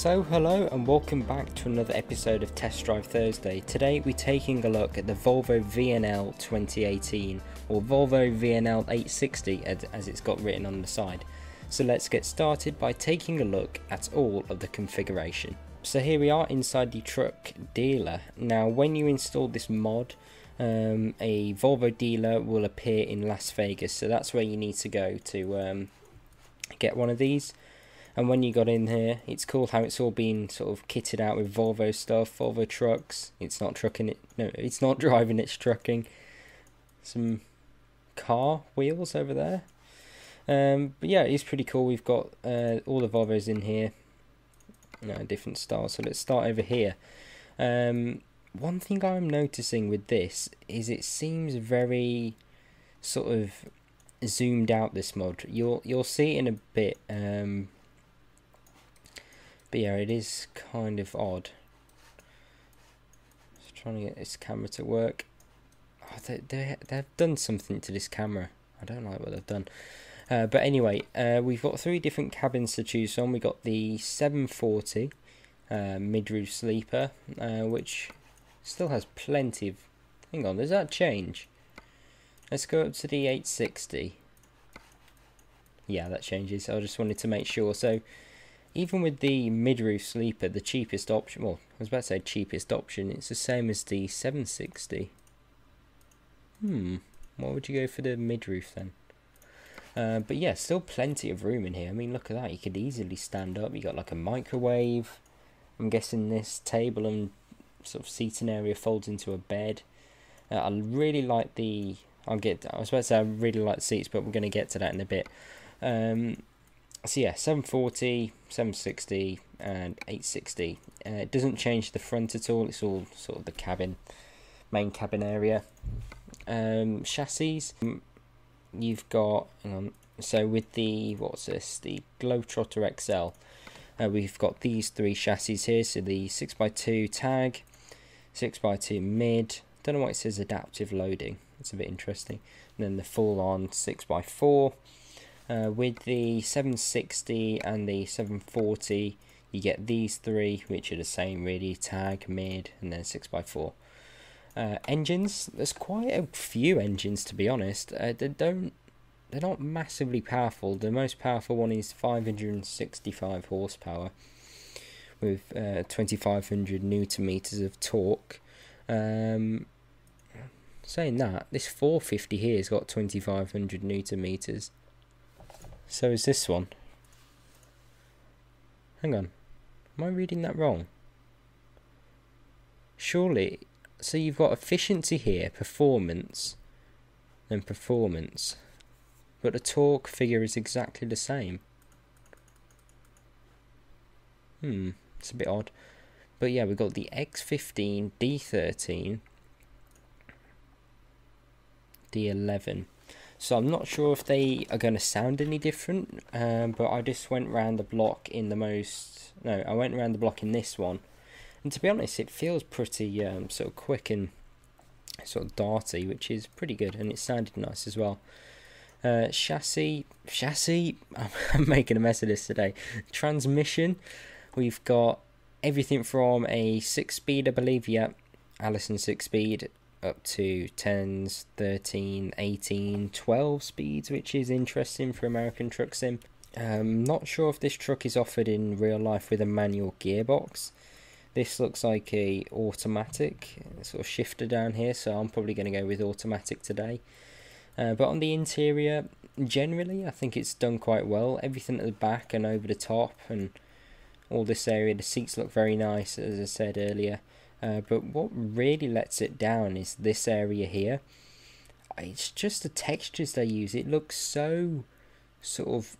So hello and welcome back to another episode of Test Drive Thursday. Today we're taking a look at the Volvo VNL 2018 or Volvo VNL 860 as it's got written on the side. So let's get started by taking a look at all of the configuration. So here we are inside the truck dealer. Now when you install this mod, a Volvo dealer will appear in Las Vegas, so that's where you need to go to get one of these. And when you got in here, it's cool how it's all been sort of kitted out with Volvo stuff, Volvo trucks. It's not trucking it, no, it's not driving, it's trucking. Some car wheels over there. But yeah, it's pretty cool. We've got all the Volvos in here, different styles. So let's start over here. One thing I'm noticing with this is it seems very sort of zoomed out, this mod. You'll see it in a bit. But yeah, it is kind of odd. Just trying to get this camera to work. Oh, they've done something to this camera. I don't like what they've done. But anyway, we've got three different cabins to choose from. We've got the 740 mid-roof sleeper, which still has plenty of... Hang on, does that change? Let's go up to the 860. Yeah, that changes. I just wanted to make sure. So even with the mid-roof sleeper, the cheapest option, well, I was about to say cheapest option, it's the same as the 760. Why would you go for the mid-roof then? But yeah, still plenty of room in here. I mean, look at that. You could easily stand up. You got like a microwave. I'm guessing this table and sort of seating area folds into a bed. I really like the... I was about to say I really like the seats, but we're going to get to that in a bit. So yeah, 740, 760 and 860. It doesn't change the front at all. It's all sort of the cabin, main cabin area. Chassis, you've got, hang on, so with the, what's this, the Globetrotter XL, we've got these three chassis here. So the 6x2 tag, 6x2 mid, don't know why it says adaptive loading, it's a bit interesting. And then the full on 6x4. With the 760 and the 740, you get these three, which are the same really, tag, mid, and then 6x4. Engines, there's quite a few engines to be honest. They're not massively powerful. The most powerful one is 565 horsepower with 2500 newton meters of torque. Saying that, this 450 here has got 2500 newton meters. So is this one. Hang on. Am I reading that wrong? Surely. So you've got efficiency here, performance, and performance. But the torque figure is exactly the same. It's a bit odd. But yeah, we've got the X15, D13, D11. So I'm not sure if they are going to sound any different, but I just went around the block in I went around the block in this one, and to be honest, it feels pretty sort of quick and sort of darty, which is pretty good, and it sounded nice as well. Chassis, I'm making a mess of this today. Transmission, we've got everything from a 6-speed, I believe, yeah, Allison 6-speed, up to 10s, 13, 18, 12 speeds, which is interesting for American truck sim. Not sure if this truck is offered in real life with a manual gearbox. This looks like a automatic sort of shifter down here, so I'm probably going to go with automatic today. But on the interior, generally, I think it's done quite well. Everything at the back and over the top and all this area, the seats look very nice, as I said earlier. But what really lets it down is this area here. It's just the textures they use. It looks so sort of,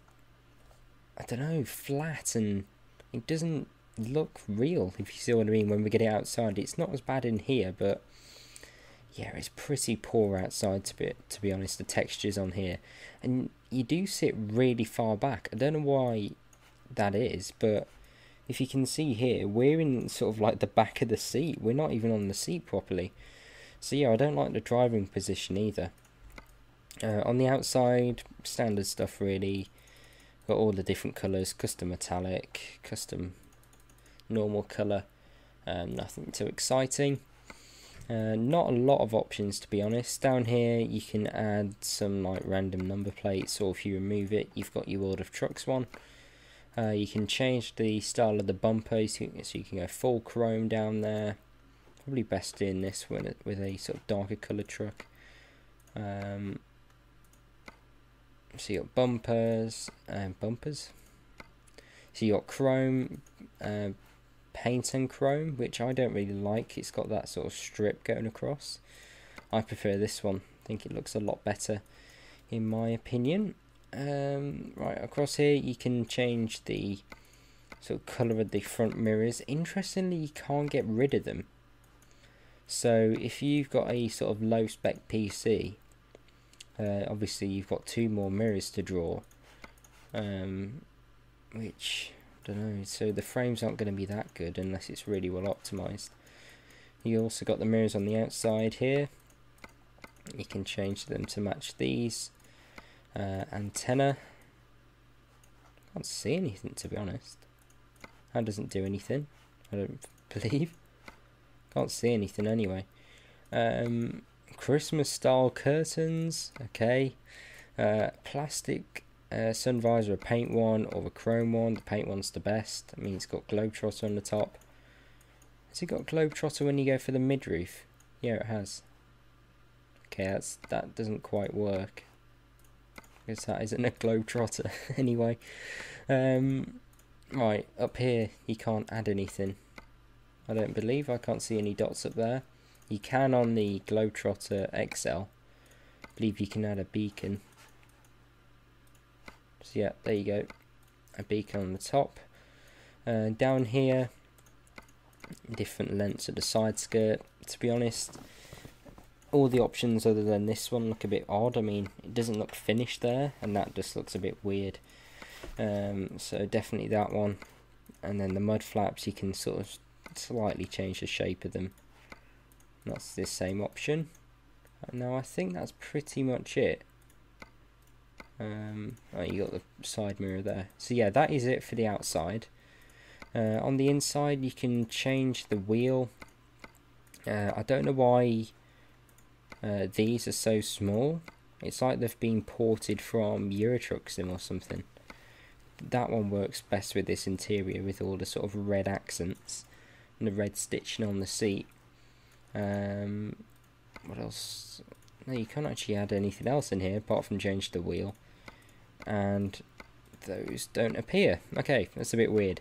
I don't know, flat, and it doesn't look real, if you see what I mean, when we get it outside. It's not as bad in here, but yeah, it's pretty poor outside to be honest, the textures on here. And you do sit really far back. I don't know why that is, but if you can see here, we're in sort of like the back of the seat. We're not even on the seat properly. So yeah, I don't like the driving position either. On the outside, standard stuff really. Got all the different colours, custom metallic, custom normal colour, nothing too exciting. Not a lot of options, to be honest. Down here you can add some like random number plates, or if you remove it, you've got your World of Trucks one. You can change the style of the bumper, so you can go full chrome down there. Probably best doing this with a sort of darker coloured truck. So you got bumpers and bumpers. So you got chrome, paint and chrome, which I don't really like. It's got that sort of strip going across. I prefer this one. I think it looks a lot better, in my opinion. Right, across here you can change the sort of colour of the front mirrors. Interestingly, you can't get rid of them. So if you've got a sort of low spec PC, obviously you've got 2 more mirrors to draw, which I don't know, so the frames aren't going to be that good unless it's really well optimized. You also got the mirrors on the outside here. You can change them to match these. Antenna, can't see anything, to be honest. That doesn't do anything, I don't believe. Can't see anything anyway. Christmas style curtains, okay. Plastic sun visor, a paint one or a chrome one. The paint one's the best. I mean, it's got Globetrotter on the top. Has it got Globetrotter when you go for the mid-roof? Yeah, it has. Okay, that doesn't quite work, because that isn't a Globetrotter. Anyway, right, up here you can't add anything, I don't believe. I can't see any dots up there. You can on the Globetrotter XL. I believe you can add a beacon. So yeah, there you go, a beacon on the top. Down here, different lengths of the side skirt. To be honest, all the options other than this one look a bit odd. I mean, it doesn't look finished there, and that just looks a bit weird. So definitely that one. And then the mud flaps, you can sort of slightly change the shape of them. That's the same option. Now I think that's pretty much it. Oh, you got the side mirror there. So yeah, that is it for the outside. On the inside you can change the wheel. I don't know why these are so small. It's like they've been ported from Euro Truck Sim or something. That one works best with this interior, with all the sort of red accents and the red stitching on the seat. What else? No, you can't actually add anything else in here apart from change the wheel, and those don't appear. Okay, that's a bit weird.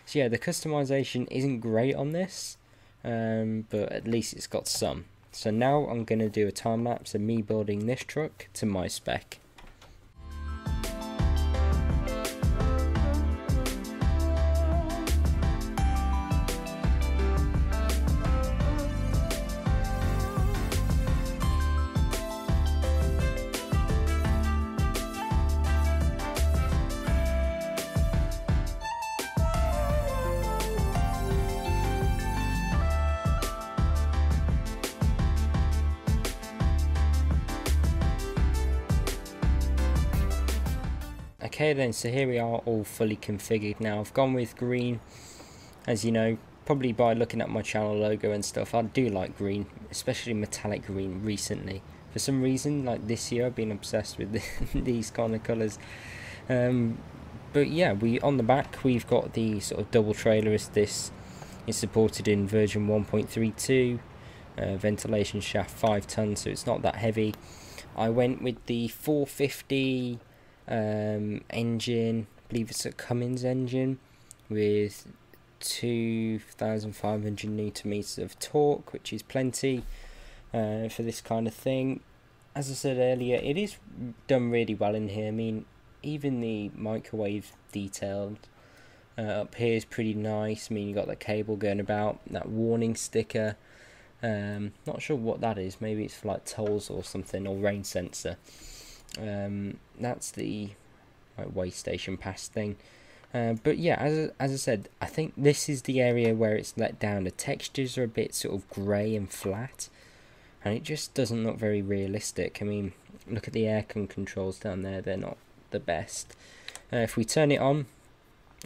So yeah, the customization isn't great on this, but at least it's got some. So now I'm going to do a time lapse of me building this truck to my spec. Okay then, so here we are, all fully configured now. I've gone with green, as you know, probably by looking at my channel logo and stuff. I do like green, especially metallic green recently. For some reason, like this year, I've been obsessed with these kind of colours. But yeah, on the back we've got the sort of double trailer, as this is supported in version 1.32. Ventilation shaft 5 tons, so it's not that heavy. I went with the 450 engine, I believe it's a Cummins engine, with 2,500 Newton meters of torque, which is plenty for this kind of thing. As I said earlier, it is done really well in here. I mean, even the microwave detailed up here is pretty nice. I mean, you got the cable going about, that warning sticker. Not sure what that is. Maybe it's for like tolls or something, or rain sensor. That's the way station pass thing. But yeah, as I said, I think this is the area where it's let down. The textures are a bit sort of grey and flat, and it just doesn't look very realistic. I mean, look at the aircon controls down there, they're not the best. If we turn it on,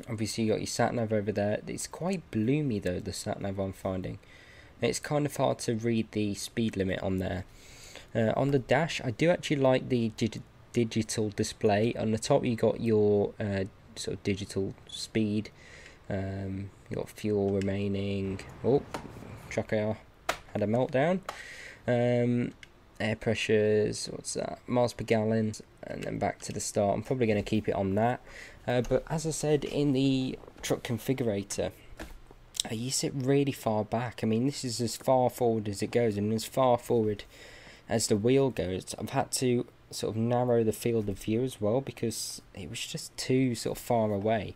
Obviously you got your sat nav over there. It's quite bloomy though, the sat nav I'm finding. It's kind of hard to read the speed limit on there. On the dash, I do actually like the digital display. On the top you got your sort of digital speed. You got fuel remaining. Oh, Trackir had a meltdown. Air pressures, what's that? Miles per gallon, and then back to the start. I'm probably going to keep it on that. But as I said in the truck configurator, you sit really far back. I mean, this is as far forward as it goes, and as far forward as the wheel goes. I've had to sort of narrow the field of view as well, because it was just too sort of far away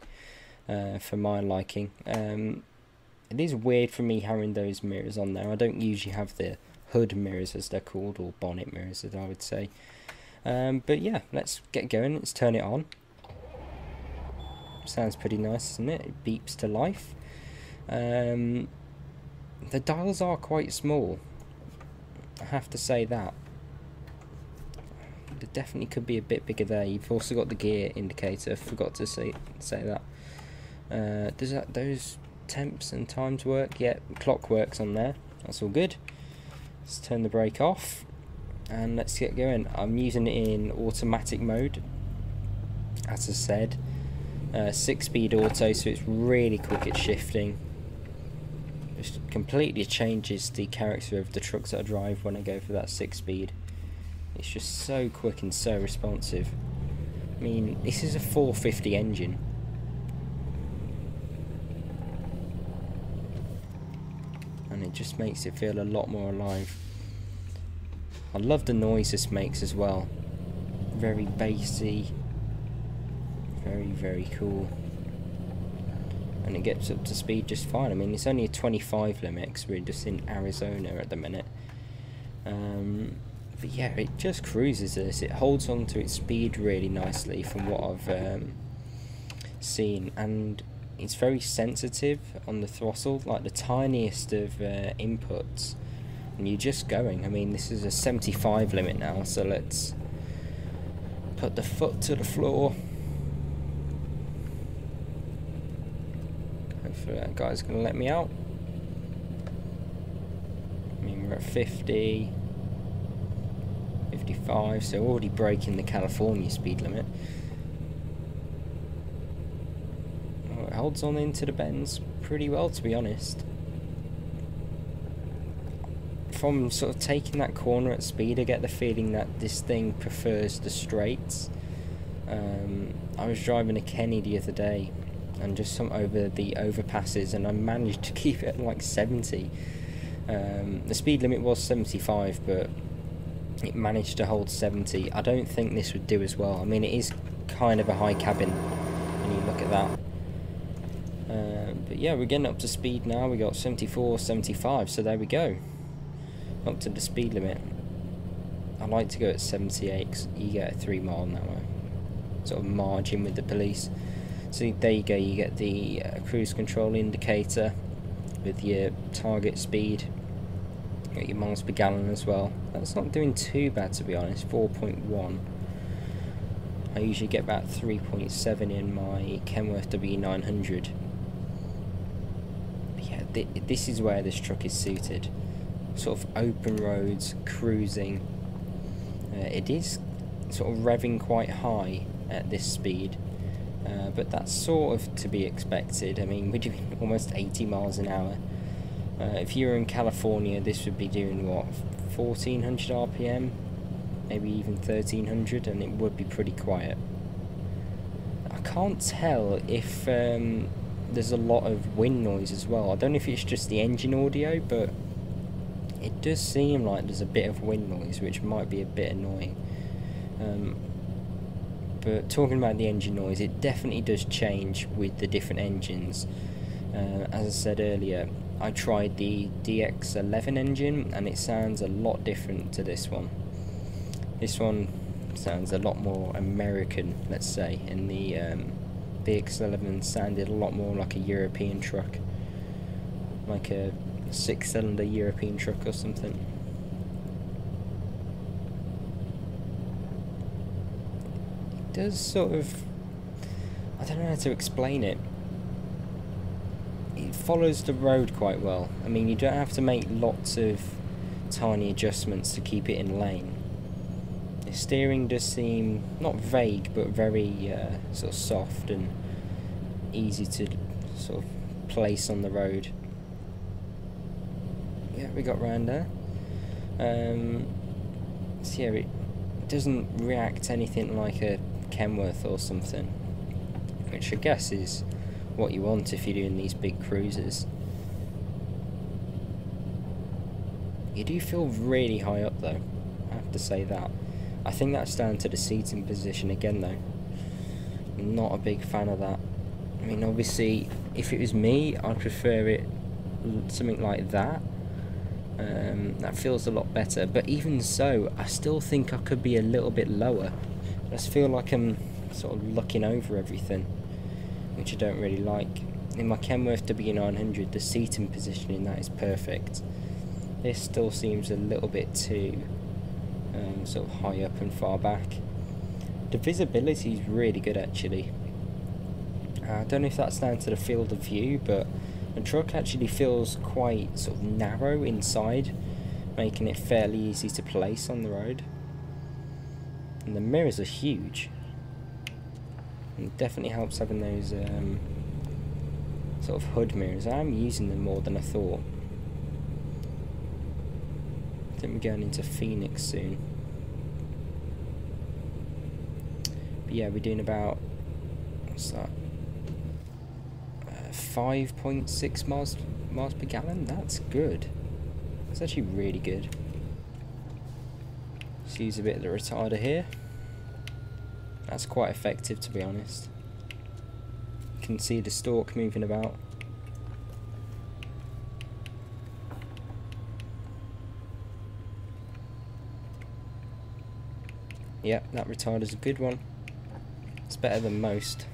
for my liking. It is weird for me having those mirrors on there. I don't usually have the hood mirrors, as they're called, or bonnet mirrors, as I would say. But yeah, let's get going. Let's turn it on. Sounds pretty nice, doesn't it? It beeps to life. The dials are quite small, I have to say that. It definitely could be a bit bigger there. You've also got the gear indicator. Forgot to say that. Does those temps and times work? Yeah, clock works on there. That's all good. Let's turn the brake off and let's get going. I'm using it in automatic mode, as I said. 6-speed auto, so it's really quick at shifting. Just completely changes the character of the trucks that I drive when I go for that 6-speed. It's just so quick and so responsive. I mean, this is a 450 engine. And it just makes it feel a lot more alive. I love the noise this makes as well. Very bassy. Very, very cool. And it gets up to speed just fine. I mean, it's only a 25 limit because we're just in Arizona at the minute. But yeah, it just cruises this. It holds on to its speed really nicely from what I've seen. And it's very sensitive on the throttle, like the tiniest of inputs. And you're just going. I mean, this is a 75 limit now, so let's put the foot to the floor. Hopefully that guy's going to let me out. I mean, we're at 50, 55, so already breaking the California speed limit. Oh, it holds on into the bends pretty well, to be honest. From sort of taking that corner at speed, I get the feeling that this thing prefers the straights. I was driving a Kenny the other day, and just some over the overpasses, and I managed to keep it at like 70. The speed limit was 75, but it managed to hold 70. I don't think this would do as well. I mean, it is kind of a high cabin when you look at that. But yeah, we're getting up to speed now. We got 74, 75, so there we go. Up to the speed limit. I like to go at 78 because you get a 3 mile an hour sort of margin with the police. So there you go, you get the cruise control indicator with your target speed. You got your miles per gallon as well. That's not doing too bad, to be honest. 4.1. I usually get about 3.7 in my Kenworth W900. But yeah, this is where this truck is suited. Sort of open roads, cruising. It is sort of revving quite high at this speed. But that's sort of to be expected. I mean, we're doing almost 80 miles an hour. If you were in California, this would be doing, what, 1400 RPM? Maybe even 1300, and it would be pretty quiet. I can't tell if there's a lot of wind noise as well. I don't know if it's just the engine audio, but it does seem like there's a bit of wind noise, which might be a bit annoying. But talking about the engine noise, it definitely does change with the different engines. As I said earlier, I tried the DX11 engine and it sounds a lot different to this one. This one sounds a lot more American, let's say, and the DX11 sounded a lot more like a European truck, like a 6-cylinder European truck or something. Does sort of I don't know how to explain it. It follows the road quite well. I mean, you don't have to make lots of tiny adjustments to keep it in lane. The steering does seem not vague, but very sort of soft and easy to sort of place on the road. Yeah, we got round there. So yeah, it doesn't react anything like a Kenworth or something, which I guess is what you want if you're doing these big cruisers. You do feel really high up though, I have to say that. I think that's down to the seating position again though. I'm not a big fan of that. I mean, obviously, if it was me, I'd prefer it something like that. That feels a lot better, but even so, I still think I could be a little bit lower. I just feel like I'm sort of looking over everything, which I don't really like. In my Kenworth W900, the seating positioning, that is perfect. This still seems a little bit too sort of high up and far back. The visibility is really good actually. I don't know if that's down to the field of view, but the truck actually feels quite sort of narrow inside, making it fairly easy to place on the road. And the mirrors are huge. And it definitely helps having those sort of hood mirrors. I am using them more than I thought. I think we're going into Phoenix soon. But yeah, we're doing about, what's that? 5.6 miles per gallon. That's good. That's actually really good. Let's use a bit of the retarder here. That's quite effective, to be honest. You can see the stalk moving about. Yep, that retarder's a good one. It's better than most.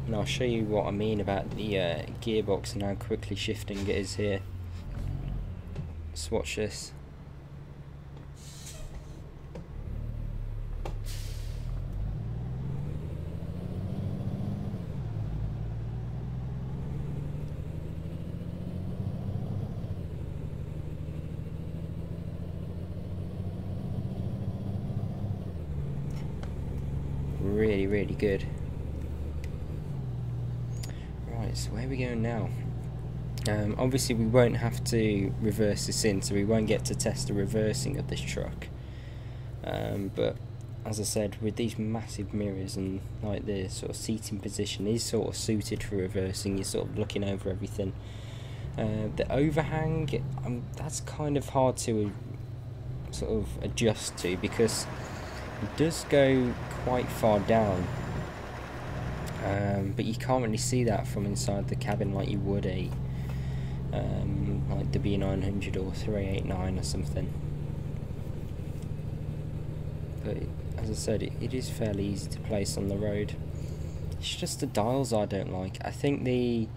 And I'll show you what I mean about the gearbox and how quickly shifting it is here. Let's watch this. Really, really good. So where are we going now? Obviously we won't have to reverse this in, so we won't get to test the reversing of this truck. But as I said, with these massive mirrors and like the sort of seating position is sort of suited for reversing, you're sort of looking over everything. The overhang, that's kind of hard to sort of adjust to because it does go quite far down. But you can't really see that from inside the cabin like you would a like the B900 or 389 or something. But as I said, it is fairly easy to place on the road. It's just the dials I don't like. I think the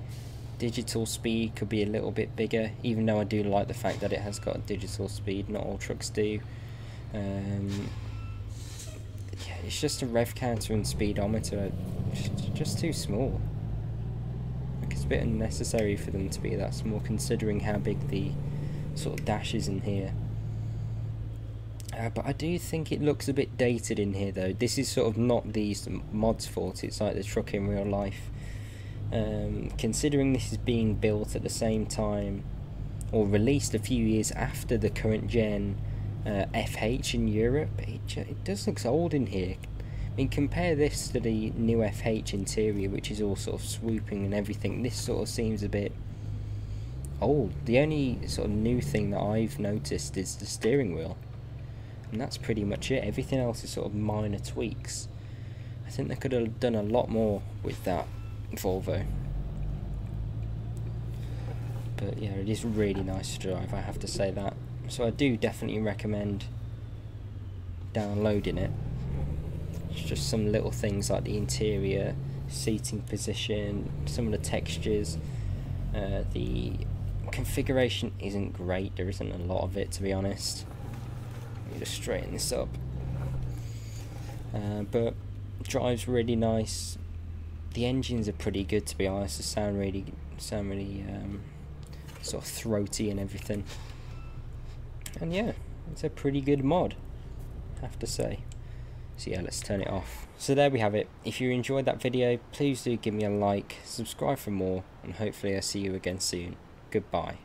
digital speed could be a little bit bigger, even though I do like the fact that it has got a digital speed. Not all trucks do. Yeah, it's just a rev counter and speedometer. Just too small. Like, it's a bit unnecessary for them to be that small, considering how big the sort of dash is in here. But I do think it looks a bit dated in here though. This is sort of not these mods' fault, it's like the truck in real life. Considering this is being built at the same time, or released a few years after the current gen FH in Europe, it does look old in here. I mean, compare this to the new FH interior, which is all sort of swooping and everything. This sort of seems a bit old. The only sort of new thing that I've noticed is the steering wheel, and that's pretty much it. Everything else is sort of minor tweaks. I think they could have done a lot more with that Volvo. But yeah, it is really nice to drive, I have to say that. So I do definitely recommend downloading it. It's just some little things like the interior, seating position, some of the textures. The configuration isn't great, there isn't a lot of it, to be honest. Let me just straighten this up. But drives really nice. The engines are pretty good, to be honest. They sound really sort of throaty and everything. And yeah, it's a pretty good mod, I have to say. So yeah, let's turn it off. So there we have it. If you enjoyed that video, please do give me a like, subscribe for more, and hopefully I'll see you again soon. Goodbye.